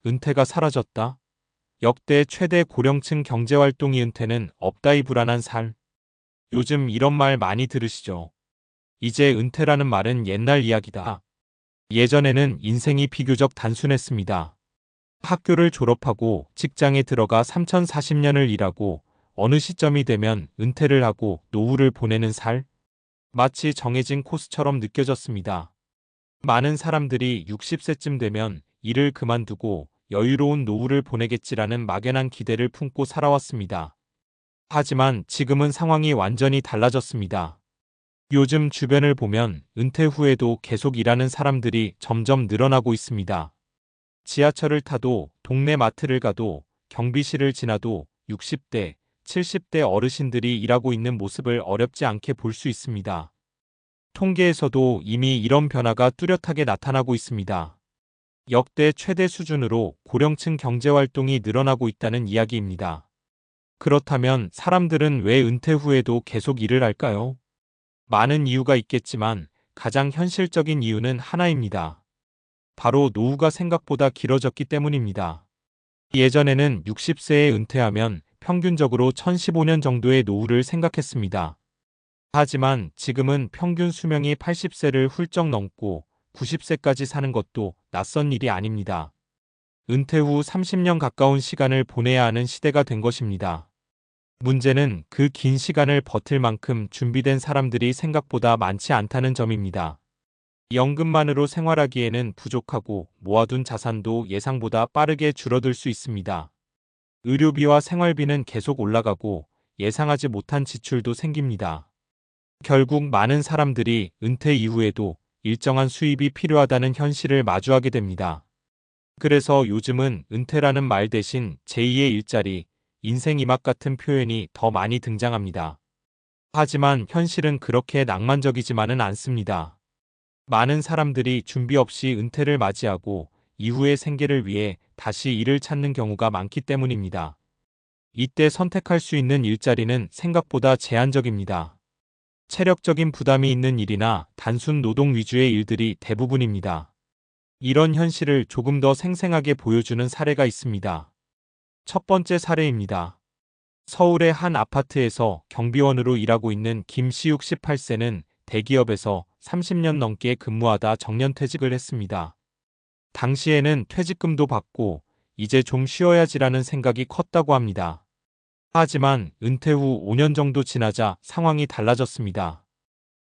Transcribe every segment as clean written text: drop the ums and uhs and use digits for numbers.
은퇴가 사라졌다. 역대 최대 고령층 경제활동이 은퇴는 없다이 불안한 살. 요즘 이런 말 많이 들으시죠? 이제 은퇴라는 말은 옛날 이야기다. 예전에는 인생이 비교적 단순했습니다. 학교를 졸업하고 직장에 들어가 3040년을 일하고 어느 시점이 되면 은퇴를 하고 노후를 보내는 살. 마치 정해진 코스처럼 느껴졌습니다. 많은 사람들이 60세쯤 되면 일을 그만두고 여유로운 노후를 보내겠지라는 막연한 기대를 품고 살아왔습니다. 하지만 지금은 상황이 완전히 달라졌습니다. 요즘 주변을 보면 은퇴 후에도 계속 일하는 사람들이 점점 늘어나고 있습니다. 지하철을 타도 동네 마트를 가도 경비실을 지나도 60대, 70대 어르신들이 일하고 있는 모습을 어렵지 않게 볼 수 있습니다. 통계에서도 이미 이런 변화가 뚜렷하게 나타나고 있습니다. 역대 최대 수준으로 고령층 경제활동이 늘어나고 있다는 이야기입니다. 그렇다면 사람들은 왜 은퇴 후에도 계속 일을 할까요? 많은 이유가 있겠지만 가장 현실적인 이유는 하나입니다. 바로 노후가 생각보다 길어졌기 때문입니다. 예전에는 60세에 은퇴하면 평균적으로 1015년 정도의 노후를 생각했습니다. 하지만 지금은 평균 수명이 80세를 훌쩍 넘고 90세까지 사는 것도 낯선 일이 아닙니다. 은퇴 후 30년 가까운 시간을 보내야 하는 시대가 된 것입니다. 문제는 그 긴 시간을 버틸 만큼 준비된 사람들이 생각보다 많지 않다는 점입니다. 연금만으로 생활하기에는 부족하고 모아둔 자산도 예상보다 빠르게 줄어들 수 있습니다. 의료비와 생활비는 계속 올라가고 예상하지 못한 지출도 생깁니다. 결국 많은 사람들이 은퇴 이후에도 일정한 수입이 필요하다는 현실을 마주하게 됩니다. 그래서 요즘은 은퇴라는 말 대신 제2의 일자리, 인생 이막 같은 표현이 더 많이 등장합니다. 하지만 현실은 그렇게 낭만적이지만은 않습니다. 많은 사람들이 준비 없이 은퇴를 맞이하고 이후의 생계를 위해 다시 일을 찾는 경우가 많기 때문입니다. 이때 선택할 수 있는 일자리는 생각보다 제한적입니다. 체력적인 부담이 있는 일이나 단순 노동 위주의 일들이 대부분입니다. 이런 현실을 조금 더 생생하게 보여주는 사례가 있습니다. 첫 번째 사례입니다. 서울의 한 아파트에서 경비원으로 일하고 있는 김시욱 18세는 대기업에서 30년 넘게 근무하다 정년퇴직을 했습니다. 당시에는 퇴직금도 받고 이제 좀 쉬어야지라는 생각이 컸다고 합니다. 하지만 은퇴 후 5년 정도 지나자 상황이 달라졌습니다.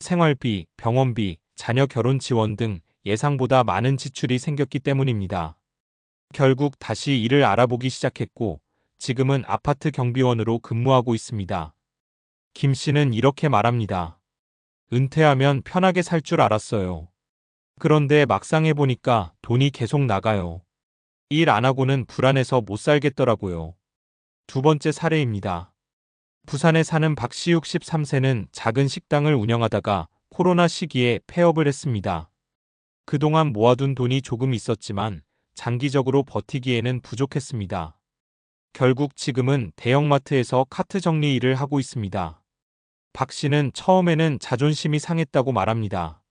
생활비, 병원비, 자녀 결혼 지원 등 예상보다 많은 지출이 생겼기 때문입니다. 결국 다시 일을 알아보기 시작했고 지금은 아파트 경비원으로 근무하고 있습니다. 김 씨는 이렇게 말합니다. 은퇴하면 편하게 살 줄 알았어요. 그런데 막상 해보니까 돈이 계속 나가요. 일 안 하고는 불안해서 못 살겠더라고요. 두 번째 사례입니다. 부산에 사는 박시욱 13세는 작은 식당을 운영하다가 코로나 시기에 폐업을 했습니다. 그동안 모아둔 돈이 조금 있었지만 장기적으로 버티기에는 부족했습니다. 결국 지금은 대형마트에서 카트 정리 일을 하고 있습니다. 박 씨는 처음에는 자존심이 상했다고 말합니다.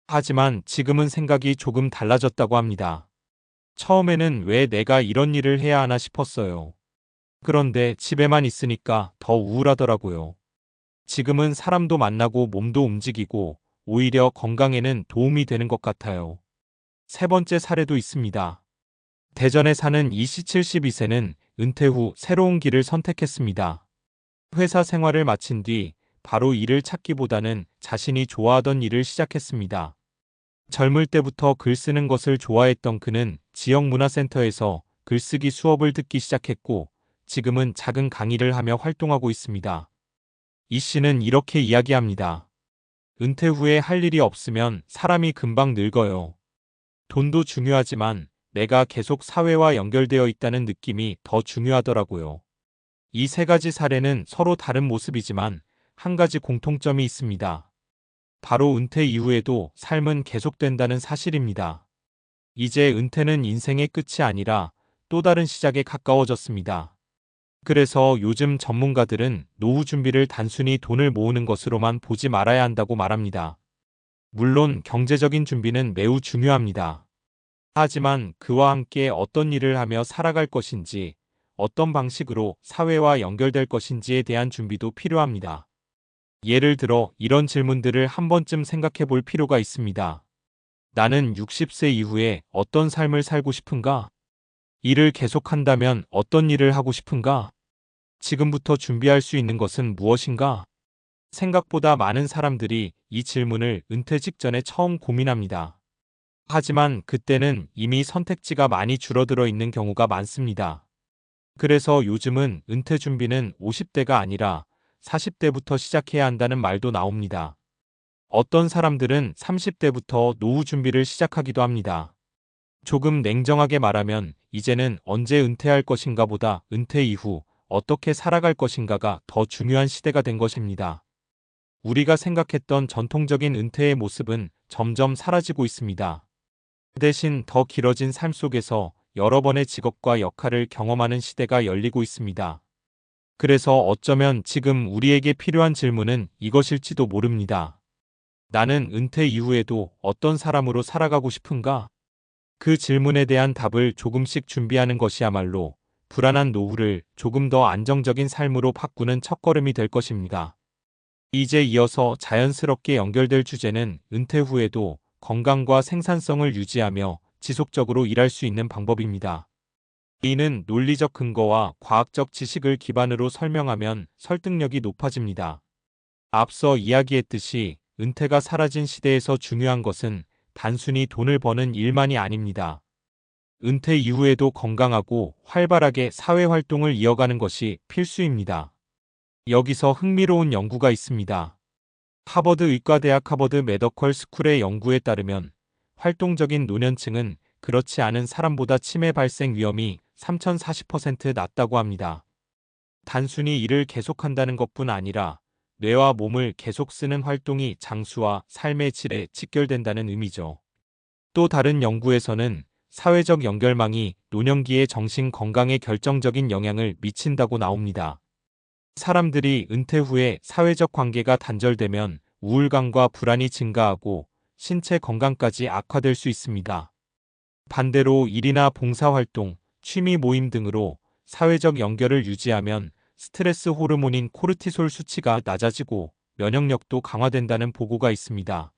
하지만 지금은 생각이 조금 달라졌다고 합니다. 처음에는 왜 내가 이런 일을 해야 하나 싶었어요. 그런데 집에만 있으니까 더 우울하더라고요. 지금은 사람도 만나고 몸도 움직이고 오히려 건강에는 도움이 되는 것 같아요. 세 번째 사례도 있습니다. 대전에 사는 이씨 72세는 은퇴 후 새로운 길을 선택했습니다. 회사 생활을 마친 뒤 바로 일을 찾기보다는 자신이 좋아하던 일을 시작했습니다. 젊을 때부터 글 쓰는 것을 좋아했던 그는 지역 문화센터에서 글쓰기 수업을 듣기 시작했고 지금은 작은 강의를 하며 활동하고 있습니다. 이 씨는 이렇게 이야기합니다. 은퇴 후에 할 일이 없으면 사람이 금방 늙어요. 돈도 중요하지만 내가 계속 사회와 연결되어 있다는 느낌이 더 중요하더라고요. 이 세 가지 사례는 서로 다른 모습이지만 한 가지 공통점이 있습니다. 바로 은퇴 이후에도 삶은 계속된다는 사실입니다. 이제 은퇴는 인생의 끝이 아니라 또 다른 시작에 가까워졌습니다. 그래서 요즘 전문가들은 노후 준비를 단순히 돈을 모으는 것으로만 보지 말아야 한다고 말합니다. 물론 경제적인 준비는 매우 중요합니다. 하지만 그와 함께 어떤 일을 하며 살아갈 것인지, 어떤 방식으로 사회와 연결될 것인지에 대한 준비도 필요합니다. 예를 들어 이런 질문들을 한 번쯤 생각해 볼 필요가 있습니다. 나는 60세 이후에 어떤 삶을 살고 싶은가? 일을 계속한다면 어떤 일을 하고 싶은가? 지금부터 준비할 수 있는 것은 무엇인가? 생각보다 많은 사람들이 이 질문을 은퇴 직전에 처음 고민합니다. 하지만 그때는 이미 선택지가 많이 줄어들어 있는 경우가 많습니다. 그래서 요즘은 은퇴 준비는 50대가 아니라 40대부터 시작해야 한다는 말도 나옵니다. 어떤 사람들은 30대부터 노후 준비를 시작하기도 합니다. 조금 냉정하게 말하면 이제는 언제 은퇴할 것인가 보다 은퇴 이후 어떻게 살아갈 것인가가 더 중요한 시대가 된 것입니다. 우리가 생각했던 전통적인 은퇴의 모습은 점점 사라지고 있습니다. 대신 더 길어진 삶 속에서 여러 번의 직업과 역할을 경험하는 시대가 열리고 있습니다. 그래서 어쩌면 지금 우리에게 필요한 질문은 이것일지도 모릅니다. 나는 은퇴 이후에도 어떤 사람으로 살아가고 싶은가? 그 질문에 대한 답을 조금씩 준비하는 것이야말로 불안한 노후를 조금 더 안정적인 삶으로 바꾸는 첫걸음이 될 것입니다. 이제 이어서 자연스럽게 연결될 주제는 은퇴 후에도 건강과 생산성을 유지하며 지속적으로 일할 수 있는 방법입니다. 이는 논리적 근거와 과학적 지식을 기반으로 설명하면 설득력이 높아집니다. 앞서 이야기했듯이 은퇴가 사라진 시대에서 중요한 것은 단순히 돈을 버는 일만이 아닙니다. 은퇴 이후에도 건강하고 활발하게 사회활동을 이어가는 것이 필수입니다. 여기서 흥미로운 연구가 있습니다. 하버드 의과대학 하버드 메더컬 스쿨의 연구에 따르면 활동적인 노년층은 그렇지 않은 사람보다 치매 발생 위험이 3040% 낮다고 합니다. 단순히 일을 계속한다는 것뿐 아니라 뇌와 몸을 계속 쓰는 활동이 장수와 삶의 질에 직결된다는 의미죠. 또 다른 연구에서는 사회적 연결망이 노년기의 정신 건강에 결정적인 영향을 미친다고 나옵니다. 사람들이 은퇴 후에 사회적 관계가 단절되면 우울감과 불안이 증가하고 신체 건강까지 악화될 수 있습니다. 반대로 일이나 봉사활동, 취미 모임 등으로 사회적 연결을 유지하면 스트레스 호르몬인 코르티솔 수치가 낮아지고 면역력도 강화된다는 보고가 있습니다.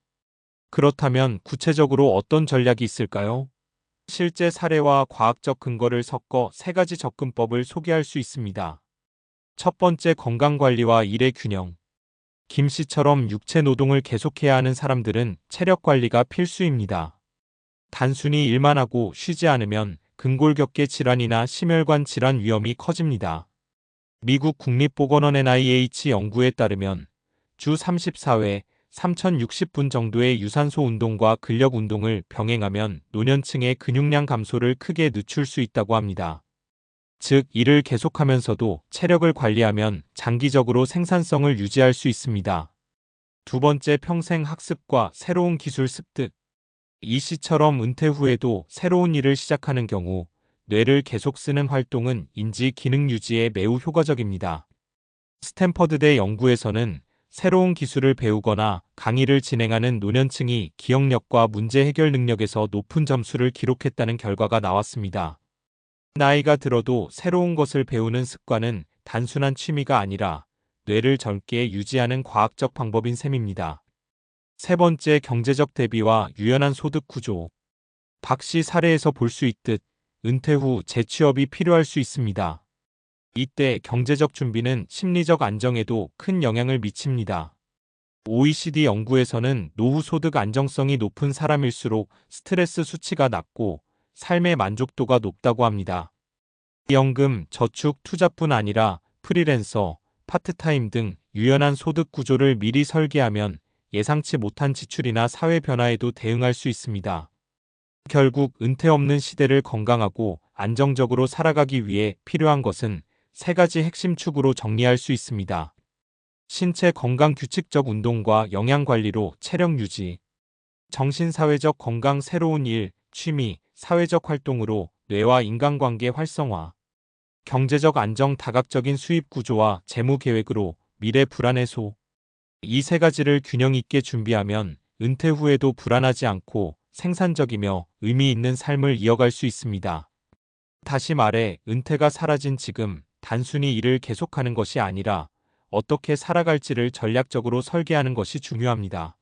그렇다면 구체적으로 어떤 전략이 있을까요? 실제 사례와 과학적 근거를 섞어 세 가지 접근법을 소개할 수 있습니다. 첫 번째, 건강관리와 일의 균형. 김 씨처럼 육체 노동을 계속해야 하는 사람들은 체력 관리가 필수입니다. 단순히 일만 하고 쉬지 않으면 근골격계 질환이나 심혈관 질환 위험이 커집니다. 미국 국립보건원 NIH 연구에 따르면 주 34회 3060분 정도의 유산소 운동과 근력 운동을 병행하면 노년층의 근육량 감소를 크게 늦출 수 있다고 합니다. 즉, 일을 계속하면서도 체력을 관리하면 장기적으로 생산성을 유지할 수 있습니다. 두 번째, 평생 학습과 새로운 기술 습득. 이 씨처럼 은퇴 후에도 새로운 일을 시작하는 경우 뇌를 계속 쓰는 활동은 인지 기능 유지에 매우 효과적입니다. 스탠퍼드대 연구에서는 새로운 기술을 배우거나 강의를 진행하는 노년층이 기억력과 문제 해결 능력에서 높은 점수를 기록했다는 결과가 나왔습니다. 나이가 들어도 새로운 것을 배우는 습관은 단순한 취미가 아니라 뇌를 젊게 유지하는 과학적 방법인 셈입니다. 세 번째, 경제적 대비와 유연한 소득 구조. 박 씨 사례에서 볼 수 있듯 은퇴 후 재취업이 필요할 수 있습니다. 이때 경제적 준비는 심리적 안정에도 큰 영향을 미칩니다. OECD 연구에서는 노후 소득 안정성이 높은 사람일수록 스트레스 수치가 낮고 삶의 만족도가 높다고 합니다. 연금, 저축, 투자뿐 아니라 프리랜서, 파트타임 등 유연한 소득 구조를 미리 설계하면 예상치 못한 지출이나 사회 변화에도 대응할 수 있습니다. 결국 은퇴 없는 시대를 건강하고 안정적으로 살아가기 위해 필요한 것은 세 가지 핵심 축으로 정리할 수 있습니다. 신체 건강, 규칙적 운동과 영양 관리로 체력 유지. 정신사회적 건강, 새로운 일, 취미, 사회적 활동으로 뇌와 인간관계 활성화. 경제적 안정, 다각적인 수입 구조와 재무 계획으로 미래 불안 해소. 이 세 가지를 균형 있게 준비하면 은퇴 후에도 불안하지 않고 생산적이며 의미 있는 삶을 이어갈 수 있습니다. 다시 말해, 은퇴가 사라진 지금, 단순히 일을 계속하는 것이 아니라 어떻게 살아갈지를 전략적으로 설계하는 것이 중요합니다.